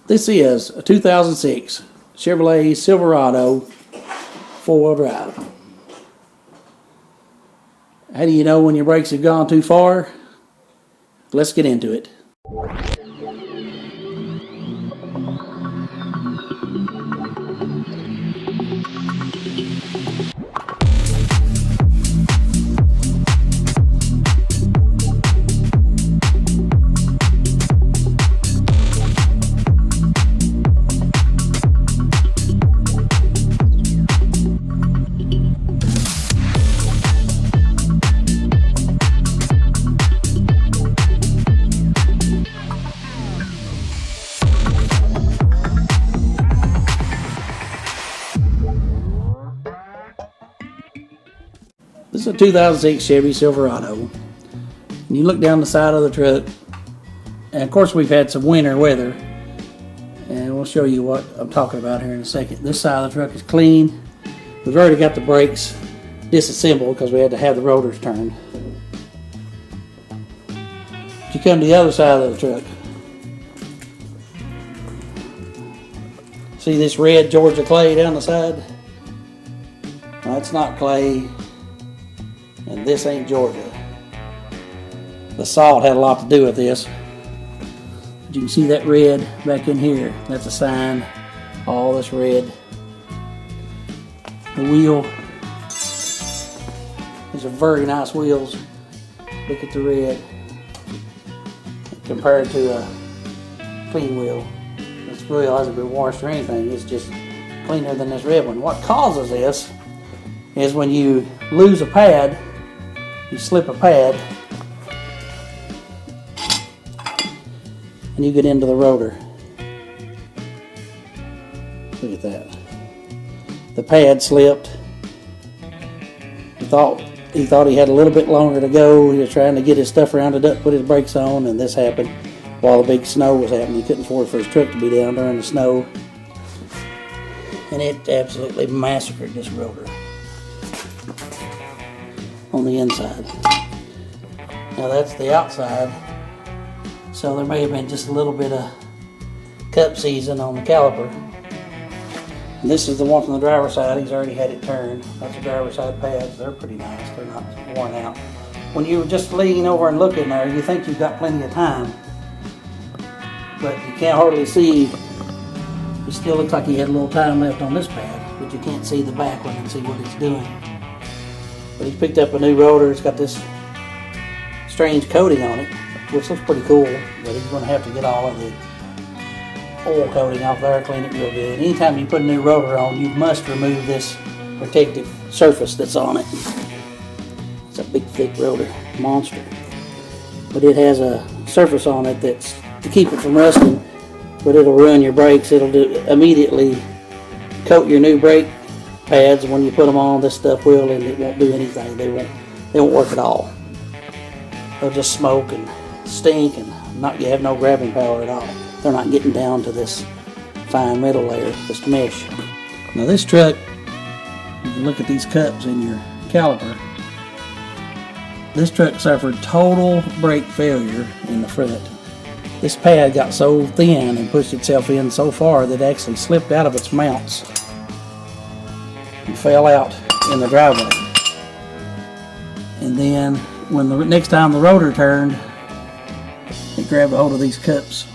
This is a 2006 Chevrolet Silverado 4-wheel drive. How do you know when your brakes have gone too far? Let's get into it. This is a 2006 Chevy Silverado. And you look down the side of the truck, and of course we've had some winter weather, and we'll show you what I'm talking about here in a second. This side of the truck is clean. We've already got the brakes disassembled because we had to have the rotors turned. If you come to the other side of the truck, see this red Georgia clay down the side? Well, that's not clay. And this ain't Georgia. The salt had a lot to do with this. But you can see that red back in here. That's a sign. All this red. The wheel. These are very nice wheels. Look at the red. Compared to a clean wheel. This wheel hasn't been washed or anything. It's just cleaner than this red one. What causes this is when you lose a pad, you slip a pad, and you get into the rotor. Look at that. The pad slipped. He thought he had a little bit longer to go. He was trying to get his stuff rounded up, put his brakes on, and this happened while the big snow was happening. He couldn't afford for his truck to be down during the snow. And it absolutely massacred this rotor on the inside. Now that's the outside, so there may have been just a little bit of cup season on the caliper. And this is the one from the driver's side. He's already had it turned. That's the driver's side pads. They're pretty nice. They're not worn out. When you just lean over and look in there, you think you've got plenty of time, but you can't hardly see. It still looks like he had a little time left on this pad, but you can't see the back one and see what it's doing. But he's picked up a new rotor. It's got this strange coating on it, which looks pretty cool, but he's going to have to get all of the oil coating off there, clean it real good. Anytime you put a new rotor on, you must remove this protective surface that's on it. It's a big thick rotor, monster. But it has a surface on it that's to keep it from rusting, but it'll ruin your brakes. It'll immediately coat your new brake pads, and when you put them on, this stuff will, and it won't do anything. They won't work at all. They'll just smoke and stink, and you have no grabbing power at all. They're not getting down to this fine metal layer, this mesh. Now this truck, if you look at these cups in your caliper, this truck suffered total brake failure in the front. This pad got so thin and pushed itself in so far that it actually slipped out of its mounts and fell out in the driveway. And then when the next time the rotor turned, it grabbed a hold of these cups.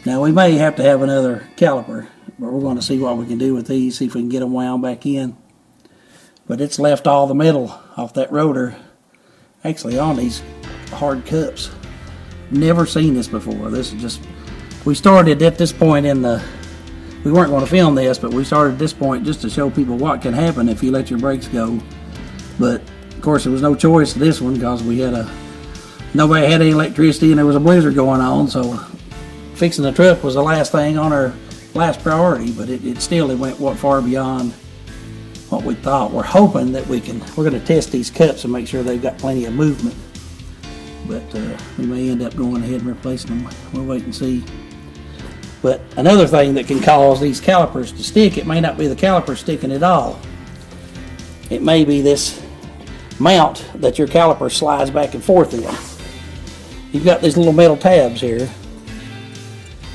Now we may have to have another caliper, but we're going to see what we can do with these, see if we can get them wound back in. But it's left all the metal off that rotor actually on these hard cups. Never seen this before. This is just, we started at this point we weren't going to film this, but we started at this point just to show people what can happen if you let your brakes go. But of course there was no choice to this one because nobody had any electricity and there was a blizzard going on, so fixing the truck was the last thing on our last priority. But it went far beyond what we thought. We're hoping that we're going to test these cups and make sure they've got plenty of movement. But we may end up going ahead and replacing them. We'll wait and see. But another thing that can cause these calipers to stick, it may not be the caliper sticking at all. It may be this mount that your caliper slides back and forth in. You've got these little metal tabs here,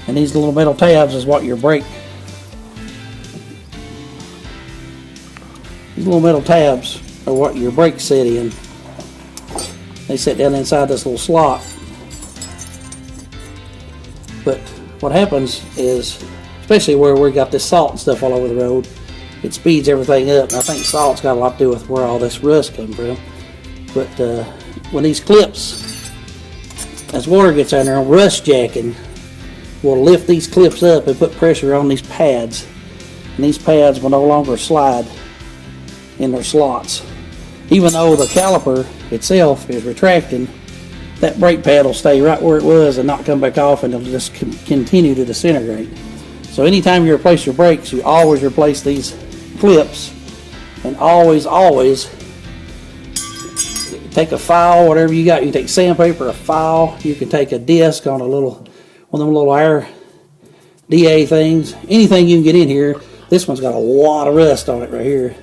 And these little metal tabs is what your brake. These little metal tabs are what your brakes sit in. They sit down inside this little slot. But what happens is, especially where we got this salt and stuff all over the road, it speeds everything up. And I think salt's got a lot to do with where all this rust comes from. But when these clips, as water gets in there, rust jacking will lift these clips up and put pressure on these pads. And these pads will no longer slide in their slots. Even though the caliper itself is retracting, that brake pad will stay right where it was and not come back off, and it'll just continue to disintegrate. So anytime you replace your brakes, you always replace these clips, and always take a file, whatever you got. You can take sandpaper, a file, you can take a disc on a little, one of them little air DA things, anything you can get in here. This one's got a lot of rust on it right here.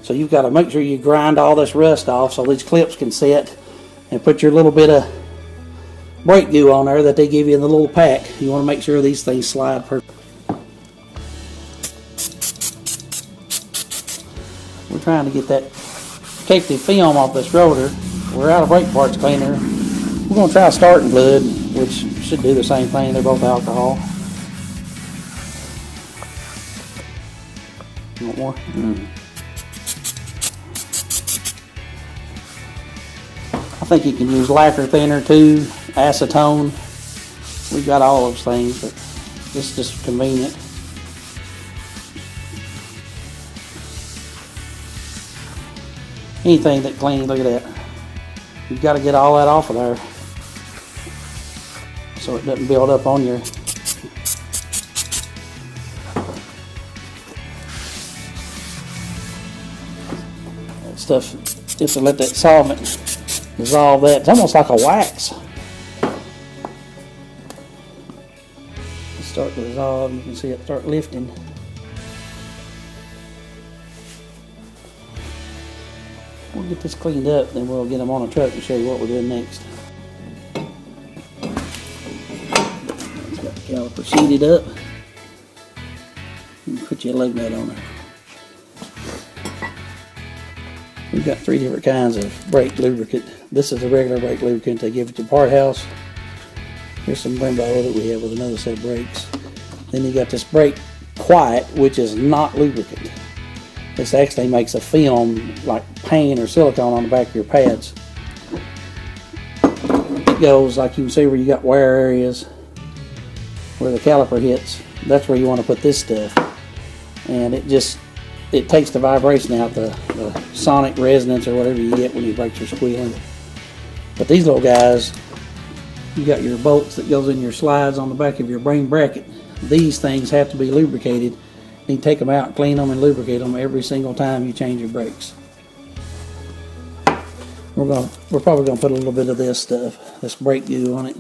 So you've got to make sure you grind all this rust off so these clips can set, and put your little bit of brake goo on there that they give you in the little pack. You want to make sure these things slide perfect. We're trying to get that caked film off this rotor. We're out of brake parts cleaner. We're going to try starting fluid, which should do the same thing. They're both alcohol. You want more? I think you can use lacquer thinner too, acetone. We've got all those things, but it's just convenient. Anything that cleans, look at that. You've got to get all that off of there so it doesn't build up on your stuff. Just to let that solvent dissolve that. It's almost like a wax. Start to dissolve. You can see it start lifting. We'll get this cleaned up, then we'll get them on a truck and show you what we're doing next. It's got the caliper seated up. You can put your lug nut on there. We've got 3 different kinds of brake lubricant. This is a regular brake lubricant they give at your part house. Here's some Brembo that we have with another set of brakes. Then you got this brake quiet, which is not lubricant. This actually makes a film like paint or silicone on the back of your pads. It goes, like you can see where you got wear areas where the caliper hits. That's where you want to put this stuff. And it takes the vibration out, the sonic resonance or whatever you get when your brakes are squealing. But these little guys, you got your bolts that goes in your slides on the back of your brain bracket. These things have to be lubricated. You take them out, clean them, and lubricate them every single time you change your brakes. We're probably gonna put a little bit of this stuff, this brake goo on it.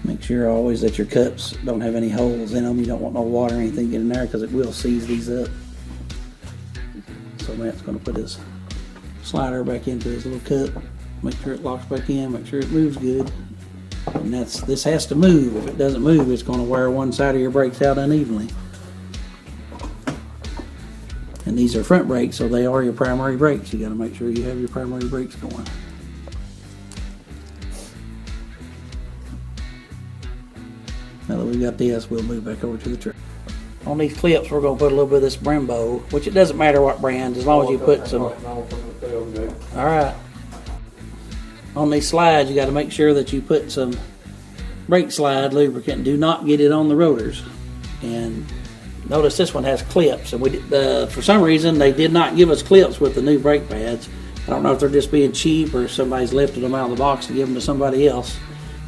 Make sure always that your cups don't have any holes in them. You don't want no water or anything getting in there because it will seize these up. So Matt's going to put his slider back into his little cup. Make sure it locks back in. Make sure it moves good. And this has to move. If it doesn't move, it's going to wear one side of your brakes out unevenly. And these are front brakes, so they are your primary brakes. You got to make sure you have your primary brakes going. Now that we've got this, we'll move back over to the truck. On these clips, we're going to put a little bit of this Brembo, which it doesn't matter what brand, as long as you put some. Alright. On these slides, you got to make sure that you put some brake slide lubricant. Do not get it on the rotors. And notice this one has clips. And for some reason, they did not give us clips with the new brake pads. I don't know if they're just being cheap or somebody's lifted them out of the box to give them to somebody else,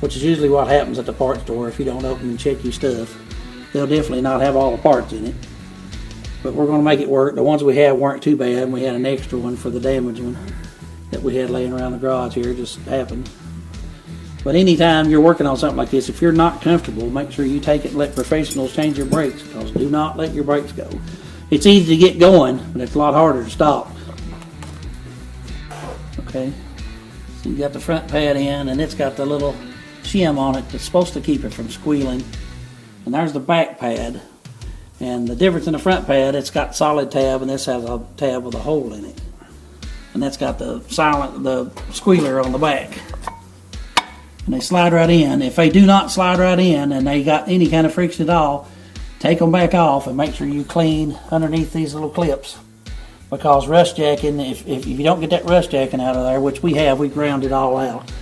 which is usually what happens at the parts store. If you don't open and check your stuff, they'll definitely not have all the parts in it. But we're going to make it work. The ones we had weren't too bad, and we had an extra one for the damaged one that we had laying around the garage here. It just happened. But anytime you're working on something like this, if you're not comfortable, make sure you take it and let professionals change your brakes, because do not let your brakes go. It's easy to get going, but it's a lot harder to stop. Okay, so you got the front pad in, and it's got the little shim on it that's supposed to keep it from squealing. And there's the back pad. And the difference in the front pad, it's got solid tab, and this has a tab with a hole in it. And that's got the squealer on the back. And they slide right in. If they do not slide right in and they got any kind of friction at all, take them back off and make sure you clean underneath these little clips. Because rust jacking, if you don't get that rust jacking out of there, which we ground it all out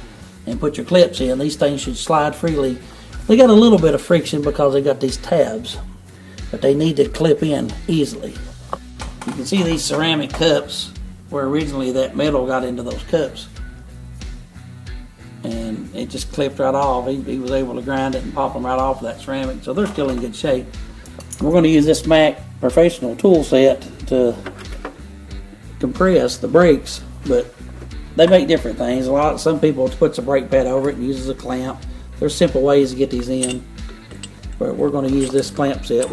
and put your clips in, these things should slide freely. They got a little bit of friction because they got these tabs, but they need to clip in easily. You can see these ceramic cups where originally that metal got into those cups. And it just clipped right off. He was able to grind it and pop them right off of that ceramic, so they're still in good shape. We're going to use this Mac Professional tool set to compress the brakes, but they make different things. Some people puts a brake pad over it and uses a clamp. There's simple ways to get these in, but we're going to use this clamp set.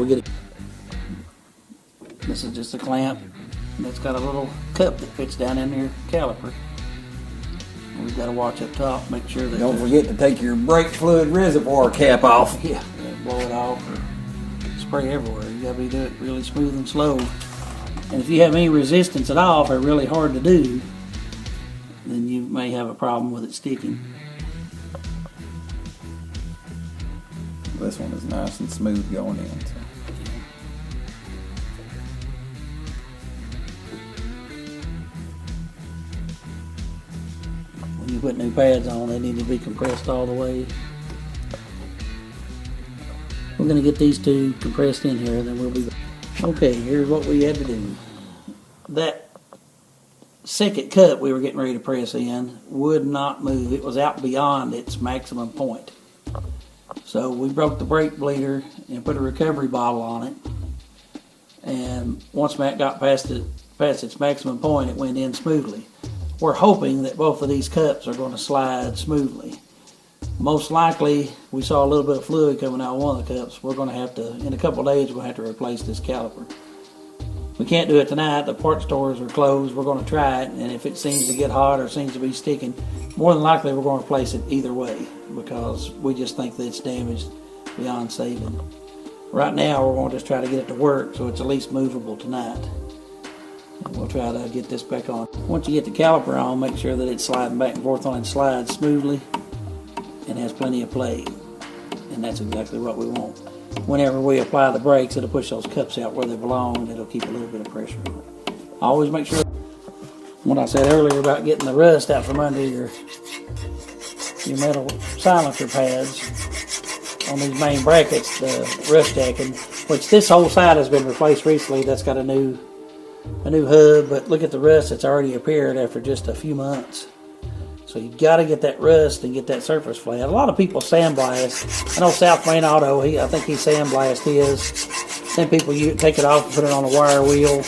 This is just a clamp, and it's got a little cup that fits down in your caliper. We've got to watch up top, make sure that... Don't forget to take your brake fluid reservoir cap off. Yeah, blow it off or spray everywhere. You got to do it really smooth and slow. And if you have any resistance at all, if they're really hard to do, then you may have a problem with it sticking. This one is nice and smooth going in. So. When you put new pads on, they need to be compressed all the way. We're going to get these two compressed in here, then we'll be... Okay, here's what we had to do. That second cut we were getting ready to press in would not move. It was out beyond its maximum point. So we broke the brake bleeder and put a recovery bottle on it. And once Matt got past its maximum point, it went in smoothly. We're hoping that both of these cups are going to slide smoothly. Most likely, we saw a little bit of fluid coming out of one of the cups. We're going to have to, in a couple of days, we'll have to replace this caliper. We can't do it tonight. The part stores are closed. We're going to try it, and if it seems to get hot or seems to be sticking, more than likely we're going to replace it either way, because we just think that it's damaged beyond saving. Right now, we're going to just try to get it to work so it's at least movable tonight. And we'll try to get this back on. Once you get the caliper on, make sure that it's sliding back and forth on and slides smoothly and has plenty of play. And that's exactly what we want. Whenever we apply the brakes, it'll push those cups out where they belong, and it'll keep a little bit of pressure on it. Always make sure, what I said earlier about getting the rust out from under your metal silencer pads on these main brackets, the rust jacking, which this whole side has been replaced recently. That's got a new hub, but look at the rust that's already appeared after just a few months. So you've got to get that rust and get that surface flat. A lot of people sandblast. I know South Main Auto, I think he sandblast his. Some people take it off and put it on a wire wheel.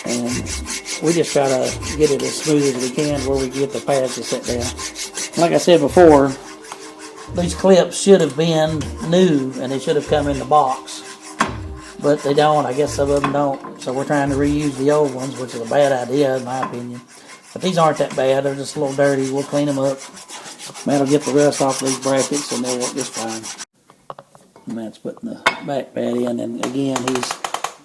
And we just try to get it as smooth as we can where we get the pads to set down. Like I said before, these clips should have been new and they should have come in the box. But they don't. I guess some of them don't. So we're trying to reuse the old ones, which is a bad idea in my opinion. But these aren't that bad. They're just a little dirty. We'll clean them up. Matt will get the rust off these brackets and they'll work just fine. Matt's putting the back pad in, and again, he's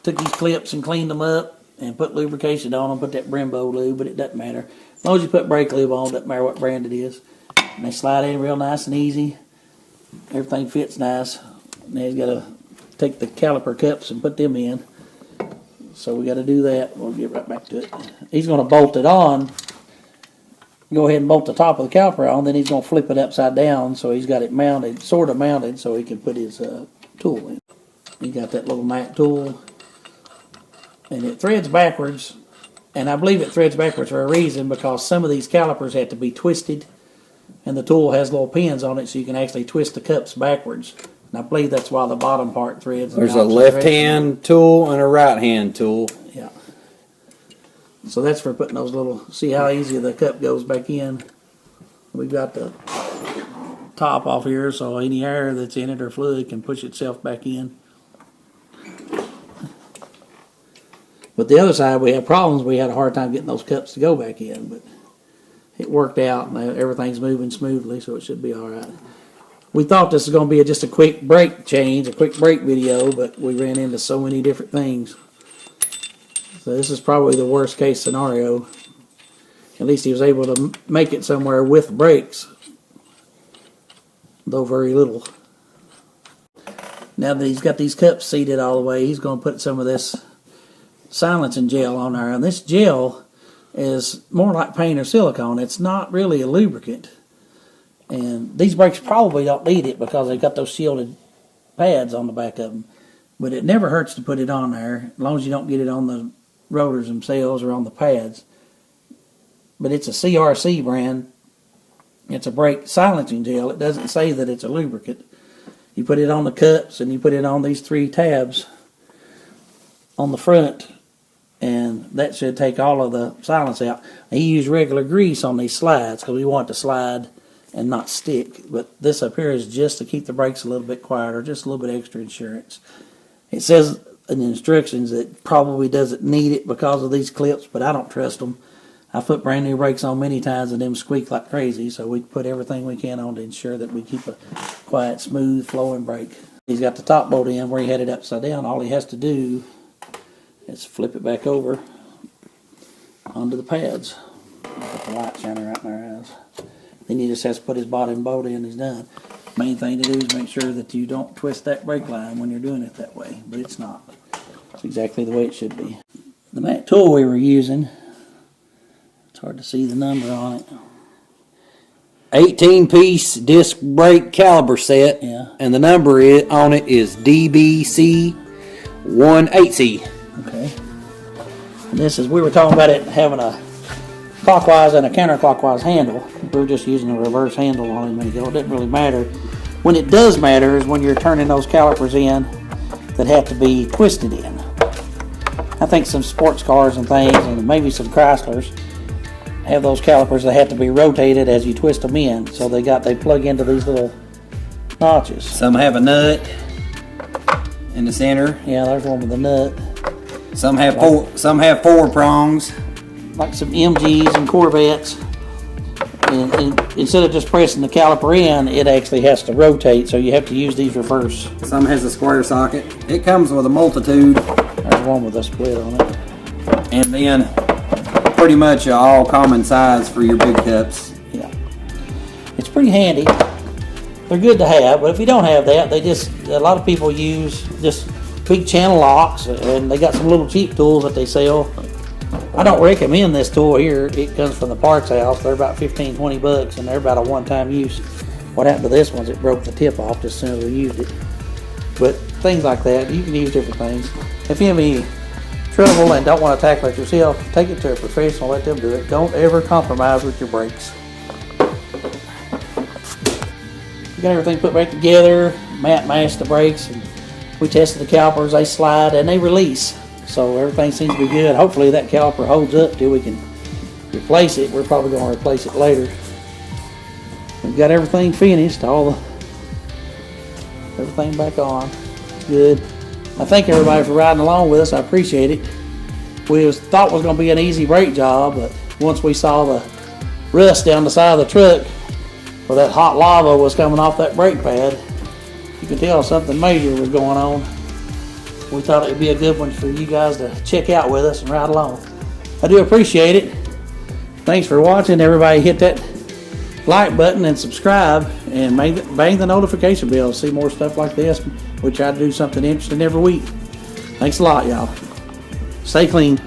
took these clips and cleaned them up and put lubrication on them, put that Brembo lube, but it doesn't matter. As long as you put brake lube on, it doesn't matter what brand it is. And they slide in real nice and easy. Everything fits nice. Now he's got to take the caliper cups and put them in. So we got to do that. We'll get right back to it. He's going to bolt it on. Go ahead and bolt the top of the caliper on. Then he's going to flip it upside down so he's got it mounted, sort of mounted, so he can put his tool in. He got that little Mac tool. And it threads backwards. And I believe it threads backwards for a reason, because some of these calipers have to be twisted. And the tool has little pins on it so you can actually twist the cups backwards. And I believe that's why the bottom part threads. There's a left-hand tool and a right-hand tool. Yeah. So that's for putting those little, see how easy the cup goes back in. We've got the top off here so any air that's in it or fluid can push itself back in. But the other side, we had problems. We had a hard time getting those cups to go back in, but it worked out, and everything's moving smoothly, so it should be all right. We thought this was going to be just a quick brake change, a quick brake video, but we ran into so many different things. So this is probably the worst case scenario. At least he was able to make it somewhere with brakes, though very little. Now that he's got these cups seated all the way, he's going to put some of this silencing gel on there. And this gel is more like paint or silicone. It's not really a lubricant. And these brakes probably don't need it because they've got those shielded pads on the back of them. But it never hurts to put it on there, as long as you don't get it on the rotors themselves or on the pads. But it's a CRC brand. It's a brake silencing gel. It doesn't say that it's a lubricant. You put it on the cups and you put it on these 3 tabs on the front, and that should take all of the silence out. He used regular grease on these slides because we want it to slide and not stick. But this up here is just to keep the brakes a little bit quieter, just a little bit extra insurance. It says in the instructions that it probably doesn't need it because of these clips, but I don't trust them. I put brand new brakes on many times and them squeak like crazy, so we put everything we can on to ensure that we keep a quiet, smooth, flowing brake. He's got the top bolt in where he had it upside down. All he has to do is flip it back over onto the pads. Put the light shining right in their eyes. Then he just has to put his bottom bolt in and he's done. Main thing to do is make sure that you don't twist that brake line when you're doing it that way, but it's not. It's exactly the way it should be. The mat tool we were using, it's hard to see the number on it. 18-piece disc brake caliper set, Yeah. and the number on it is DBC18C. Okay. And this is, we were talking about it having a clockwise and a counterclockwise handle. We were just using a reverse handle on it a minute ago. It didn't really matter. When it does matter is when you're turning those calipers in that have to be twisted in. I think some sports cars and things, and maybe some Chryslers, have those calipers that have to be rotated as you twist them in. So they plug into these little notches. Some have a nut in the center. Yeah, there's one with a nut. Some have four prongs. Like some MGs and Corvettes. And instead of just pressing the caliper in, it actually has to rotate, so you have to use these reverse. Some has a square socket. It comes with a multitude. There's one with a split on it. And then pretty much all common size for your big cups. Yeah. It's pretty handy. They're good to have, but if you don't have that, a lot of people use just big channel locks, and they got some little cheap tools that they sell. I don't recommend this tool here. It comes from the parts house. They're about 15, 20 bucks, and they're about a one-time use. What happened to this one is it broke the tip off just as soon as we used it. But things like that, you can use different things. If you have any trouble and don't want to tackle it yourself, take it to a professional, let them do it. Don't ever compromise with your brakes. You got everything put back together. Matt mashed the brakes, and we tested the calipers. They slide and they release, so everything seems to be good. Hopefully that caliper holds up till we can replace it. We're probably going to replace it later. We've got everything finished, everything back on. Good. I thank everybody for riding along with us. I appreciate it. We thought it was going to be an easy brake job, but once we saw the rust down the side of the truck where that hot lava was coming off that brake pad, you could tell something major was going on. We thought it would be a good one for you guys to check out with us and ride along. I do appreciate it. Thanks for watching. Everybody hit that like button and subscribe, and bang the notification bell to see more stuff like this. We try to do something interesting every week. Thanks a lot, y'all. Stay clean.